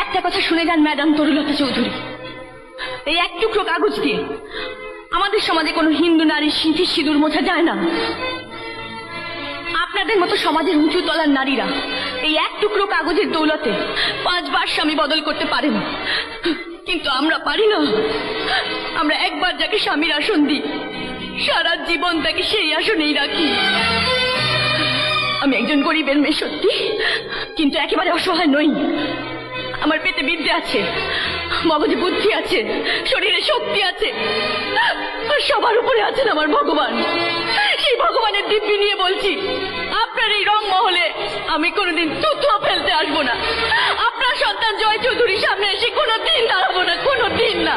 একটা কথা শুনে যান ম্যাডাম তরুলতা চৌধুরী, এই এক টুকরো কাগজ দিয়ে আমাদের সমাজে কোনো হিন্দু নারীর সিঁথি সিঁদুর মোছা যায় না। আপনাদের মতো সমাজের উঁচু তলার নারীরা এই এক টুকরো কাগজের দৌলতে 5 বার স্বামী বদল করতে পারে না, কিন্তু আমরা পারি না। আমরা একবার যাকে স্বামীর আসন দিই, সারা জীবন তাকে সেই আসনেই রাখি। আমি একজন গরিবের মেয়ে সত্যি, কিন্তু একেবারে অসহায় নই। আমার পেটে বিদ্যে আছে, মগজে বুদ্ধি আছে, শরীরে শক্তি আছে, আর সবার উপরে আছেন আমার ভগবান। সেই ভগবানের দিব্যি নিয়ে বলছি, আপনার এই রং মহলে আমি কোনোদিন থুথুও ফেলতে আসবো না। আপনার সন্তান জয় চৌধুরীর সামনে এসে কোনোদিন দাঁড়াবো না, কোনোদিন না।